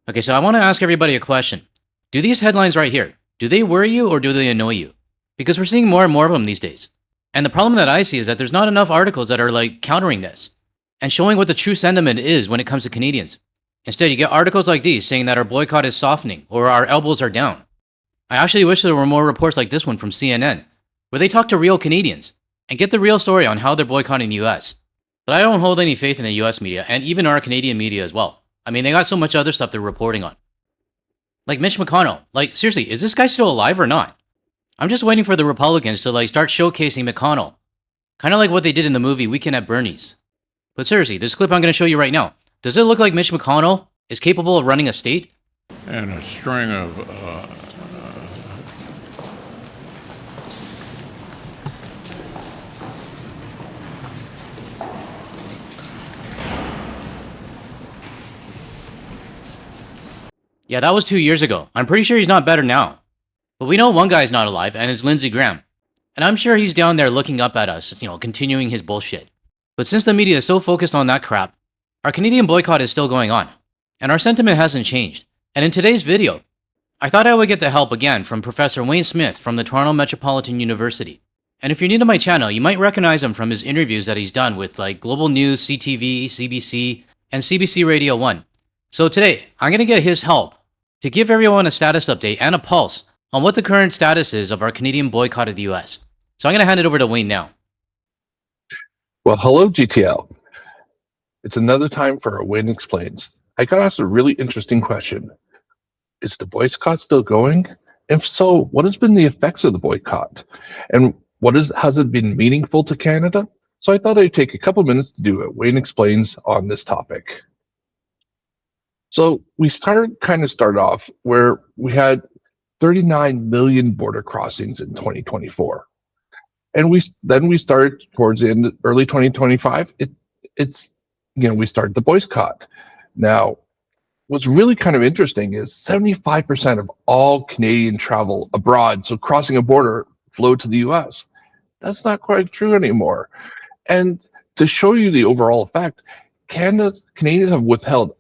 Okay, so I want to ask everybody a question. Do these headlines right here, do they worry you or do they annoy you? Because we're seeing more and more of them these days. And the problem that I see is that there's not enough articles that are like countering this and showing what the true sentiment is when it comes to Canadians. Instead, you get articles like these saying that our boycott is softening or our elbows are down. I actually wish there were more reports like this one from CNN, where they talk to real Canadians and get the real story on how they're boycotting the US. But I don't hold any faith in the US media and even our Canadian media as well. I mean, they got so much other stuff they're reporting on. Like Mitch McConnell. Like, seriously, is this guy still alive or not? I'm just waiting for the Republicans to like start showcasing McConnell. Kind of like what they did in the movie Weekend at Bernie's. But seriously, this clip I'm going to show you right now. Does it look like Mitch McConnell is capable of running a state? And a string of Yeah, that was 2 years ago. I'm pretty sure he's not better now. But we know one guy's not alive, and it's Lindsey Graham. And I'm sure he's down there looking up at us, continuing his bullshit. But since the media is so focused on that crap, our Canadian boycott is still going on. And our sentiment hasn't changed. And in today's video, I thought I would get the help again from Professor Wayne Smith from the Toronto Metropolitan University. And if you're new to my channel, you might recognize him from his interviews that he's done with like Global News, CTV, CBC, and CBC Radio 1. So today, I'm going to get his help to give everyone a status update and a pulse on what the current status is of our Canadian boycott of the US. So I'm going to hand it over to Wayne now. Well, hello, GTL. It's another time for a Wayne Explains. I got asked a really interesting question. Is the boycott still going? If so, what has been the effects of the boycott? And has it been meaningful to Canada? So I thought I'd take a couple minutes to do a Wayne Explains on this topic. So we started off where we had 39 million border crossings in 2024. And we started towards the end, early 2025, we started the boycott. Now, what's really kind of interesting is 75% of all Canadian travel abroad, so crossing a border, flow to the US. That's not quite true anymore. And to show you the overall effect, Canadians have withheld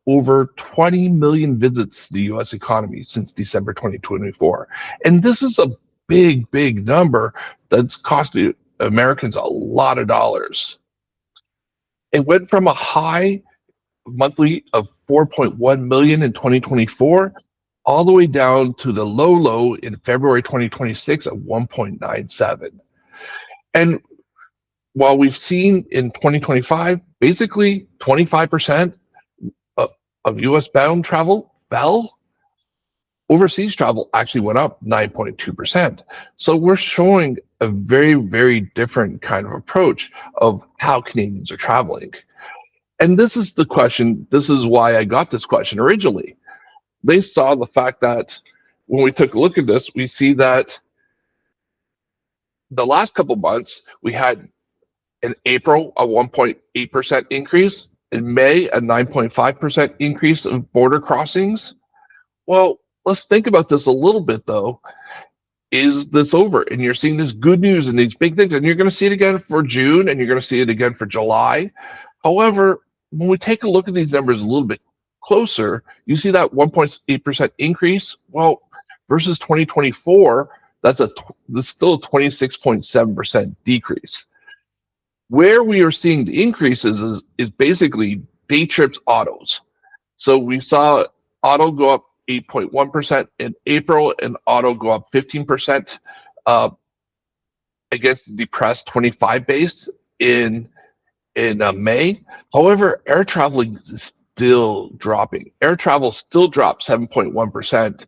over 20 million visits to the US economy since December 2024. And this is a big, big number that's costing Americans a lot of dollars. It went from a high monthly of 4.1 million in 2024 all the way down to the low in February 2026 at 1.97. And while we've seen in 2025, basically 25% of US bound travel fell, overseas travel actually went up 9.2%. So we're showing a very, very different kind of approach of how Canadians are traveling. And this is the question, this is why I got this question originally. They saw the fact that when we took a look at this, we see that the last couple months, we had in April a 1.8% increase, in May a 9.5% increase of border crossings. Well, let's think about this a little bit though. Is this over? And you're seeing this good news and these big things, and you're going to see it again for June, and you're going to see it again for July. However, when we take a look at these numbers a little bit closer, you see that 1.8% increase. Well, versus 2024, that's still a 26.7% decrease. Where we are seeing the increases is basically day trips autos. So we saw auto go up 8.1% in April and auto go up 15% against the depressed 25 base in May. However, air traveling is still dropping. Air travel still dropped 7.1%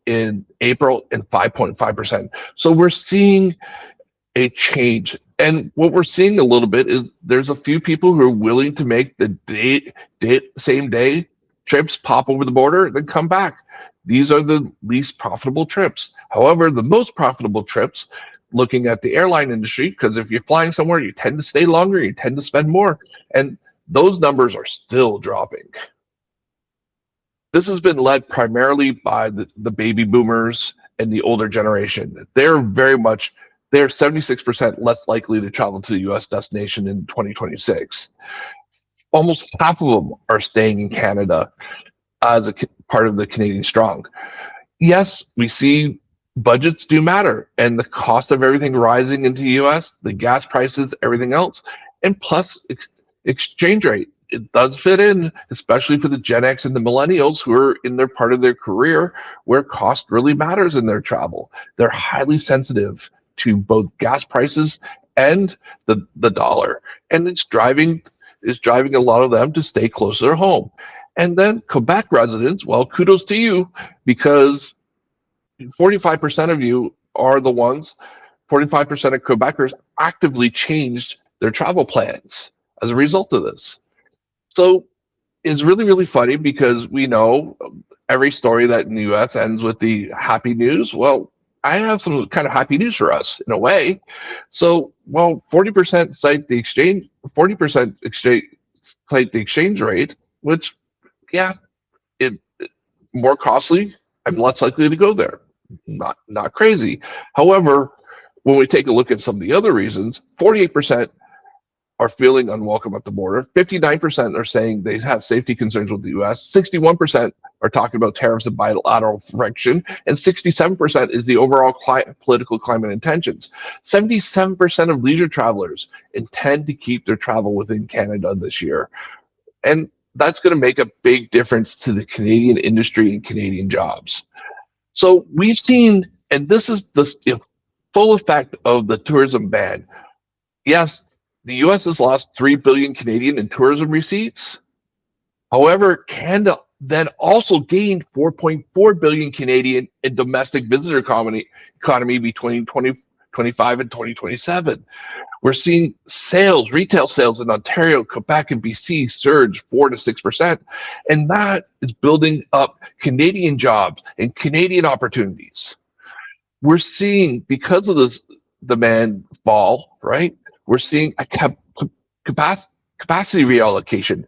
in April and 5.5%. So we're seeing a change. And what we're seeing a little bit is there's a few people who are willing to make the same day trips, pop over the border, then come back. These are the least profitable trips. However, the most profitable trips, looking at the airline industry, because if you're flying somewhere, you tend to stay longer, you tend to spend more, and those numbers are still dropping. This has been led primarily by the baby boomers and the older generation. They're 76% less likely to travel to the US destination in 2026. Almost half of them are staying in Canada. as a part of the Canadian Strong. Yes, we see budgets do matter and the cost of everything rising into the US, the gas prices, everything else, and plus exchange rate. It does fit in, especially for the Gen X and the millennials who are in their part of their career where cost really matters in their travel. They're highly sensitive to both gas prices and the dollar. And it's driving a lot of them to stay closer to home. And then Quebec residents, well, kudos to you, because 45% of you are the ones, 45% of Quebecers actively changed their travel plans as a result of this. So it's really, really funny because we know every story that in the US ends with the happy news. Well, I have some kind of happy news for us in a way. So, well, 40% cite the exchange, 40% cite the exchange rate, which, yeah, it more costly. I'm less likely to go there. Not crazy. However, when we take a look at some of the other reasons, 48% are feeling unwelcome at the border. 59% are saying they have safety concerns with the US. 61% are talking about tariffs and bilateral friction. And 67% is the overall political climate intentions. 77% of leisure travelers intend to keep their travel within Canada this year. And that's going to make a big difference to the Canadian industry and Canadian jobs. So we've seen, and this is the full effect of the tourism ban. Yes, the US has lost 3 billion Canadian in tourism receipts. However, Canada then also gained 4.4 billion Canadian in domestic visitor economy between 2025 and 2027. We're seeing retail sales in Ontario, Quebec, and BC surge 4 to 6%. And that is building up Canadian jobs and Canadian opportunities. We're seeing, because of this demand fall, right? We're seeing a capacity reallocation.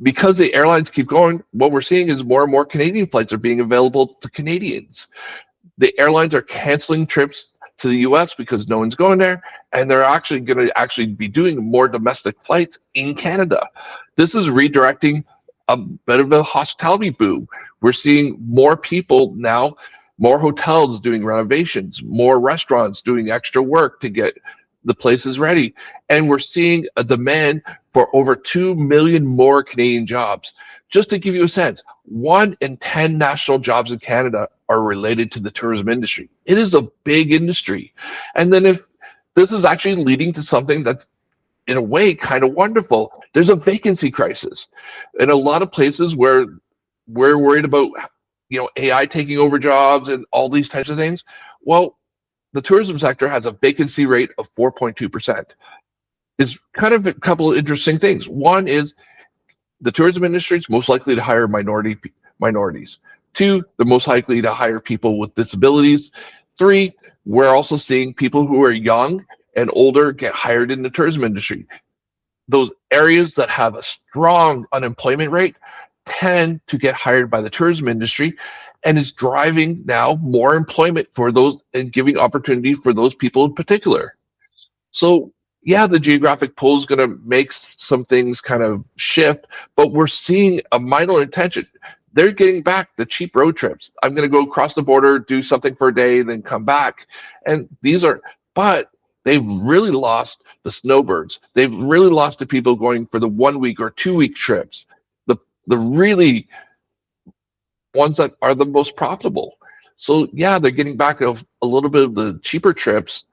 Because the airlines keep going, what we're seeing is more and more Canadian flights are being available to Canadians. The airlines are canceling trips to the US because no one's going there, and they're actually going to be doing more domestic flights in Canada. This is redirecting a bit of a hospitality boom. We're seeing more people now, more hotels doing renovations, more restaurants doing extra work to get the places ready. And we're seeing a demand for over 2 million more Canadian jobs. Just to give you a sense, 1 in 10 national jobs in Canada are related to the tourism industry. It is a big industry. And then if this is actually leading to something that's in a way kind of wonderful, there's a vacancy crisis. In a lot of places where we're worried about, AI taking over jobs and all these types of things, well, the tourism sector has a vacancy rate of 4.2%. It's kind of a couple of interesting things. One is the tourism industry is most likely to hire minorities. 2, they're most likely to hire people with disabilities. 3, we're also seeing people who are young and older get hired in the tourism industry. Those areas that have a strong unemployment rate tend to get hired by the tourism industry, and is driving now more employment for those and giving opportunity for those people in particular. So yeah, the geographic pull is going to make some things kind of shift, but we're seeing a minor intention. They're getting back the cheap road trips. I'm going to go across the border, do something for a day, then come back. And but they've really lost the snowbirds. They've really lost the people going for the 1 week or 2 week trips. The really ones that are the most profitable. So yeah, they're getting back a little bit of the cheaper trips,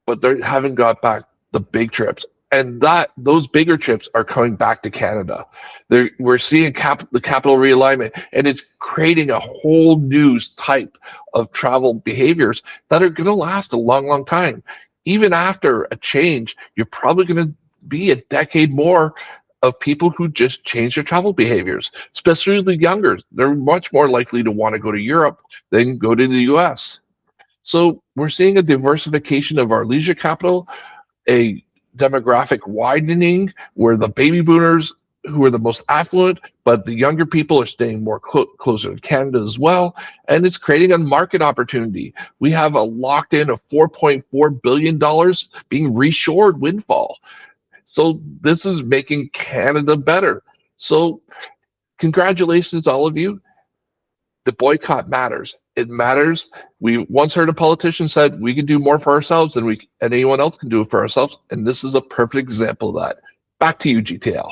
but they haven't got back the big trips. And those bigger trips are coming back to Canada. We're seeing the capital realignment, and it's creating a whole new type of travel behaviors that are going to last a long, long time. Even after a change, you're probably going to be a decade more of people who just change their travel behaviors, especially the younger. They're much more likely to want to go to Europe than go to the US. So we're seeing a diversification of our leisure capital, a demographic widening where the baby boomers, who are the most affluent, but the younger people are staying more closer to Canada as well. And it's creating a market opportunity. We have a locked in of $4.4 billion being reshored windfall. So this is making Canada better. So Congratulations, all of you. The boycott matters. It matters. We once heard a politician said we can do more for ourselves than anyone else can do it for ourselves, and this is a perfect example of that. Back to you, GTL.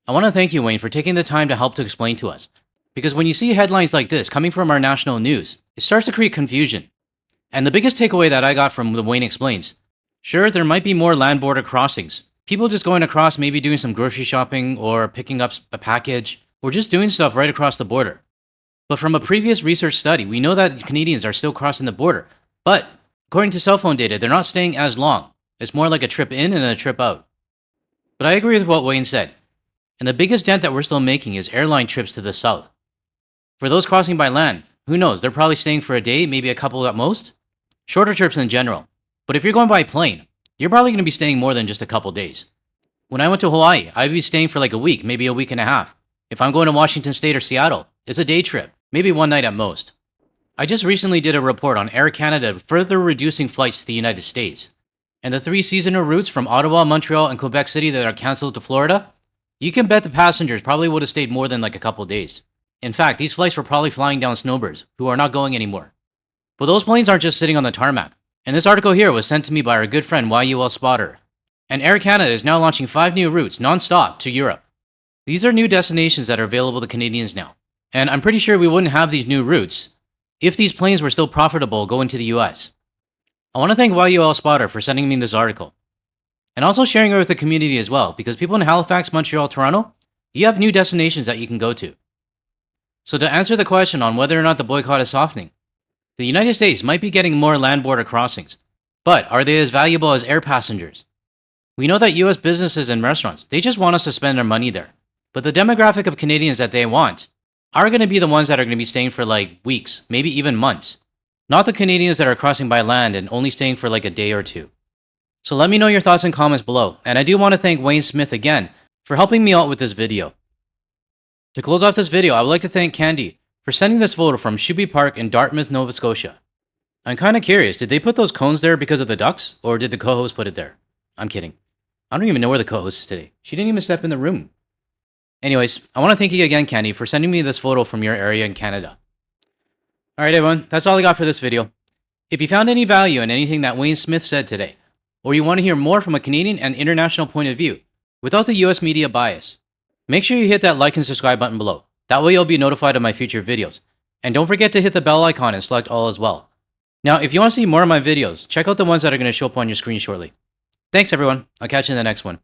I want to thank you, Wayne, for taking the time to help to explain to us. Because when you see headlines like this coming from our national news, it starts to create confusion. And the biggest takeaway that I got from the Wayne Explains, sure, there might be more land border crossings. People just going across, maybe doing some grocery shopping or picking up a package, or just doing stuff right across the border. But from a previous research study, we know that Canadians are still crossing the border. But according to cell phone data, they're not staying as long. It's more like a trip in and a trip out. But I agree with what Wayne said. And the biggest dent that we're still making is airline trips to the south. For those crossing by land, who knows? They're probably staying for a day, maybe a couple at most. Shorter trips in general. But if you're going by plane, you're probably going to be staying more than just a couple days. When I went to Hawaii, I'd be staying for like a week, maybe a week and a half. If I'm going to Washington State or Seattle, it's a day trip, maybe one night at most. I just recently did a report on Air Canada further reducing flights to the United States. And the 3 seasonal routes from Ottawa, Montreal, and Quebec City that are canceled to Florida, you can bet the passengers probably would have stayed more than like a couple days. In fact, these flights were probably flying down snowbirds, who are not going anymore. But those planes aren't just sitting on the tarmac. And this article here was sent to me by our good friend YUL Spotter. And Air Canada is now launching 5 new routes non-stop to Europe. These are new destinations that are available to Canadians now. And I'm pretty sure we wouldn't have these new routes if these planes were still profitable going to the US. I want to thank YUL Spotter for sending me this article. And also sharing it with the community as well, because people in Halifax, Montreal, Toronto, you have new destinations that you can go to. So to answer the question on whether or not the boycott is softening, the United States might be getting more land border crossings, but are they as valuable as air passengers? We know that US businesses and restaurants, they just want us to spend their money there. But the demographic of Canadians that they want are going to be the ones that are going to be staying for like weeks, maybe even months. Not the Canadians that are crossing by land and only staying for like a day or two. So let me know your thoughts and comments below. And I do want to thank Wayne Smith again for helping me out with this video. To close off this video, I would like to thank Candy for sending this photo from Shuby Park in Dartmouth, Nova Scotia. I'm kind of curious, did they put those cones there because of the ducks, or did the co-host put it there? I'm kidding. I don't even know where the co-host is today. She didn't even step in the room. Anyways, I want to thank you again, Candy, for sending me this photo from your area in Canada. Alright everyone, that's all I got for this video. If you found any value in anything that Wayne Smith said today, or you want to hear more from a Canadian and international point of view, without the US media bias, make sure you hit that like and subscribe button below. That way you'll be notified of my future videos. And don't forget to hit the bell icon and select all as well. Now, if you want to see more of my videos, check out the ones that are going to show up on your screen shortly. Thanks everyone, I'll catch you in the next one.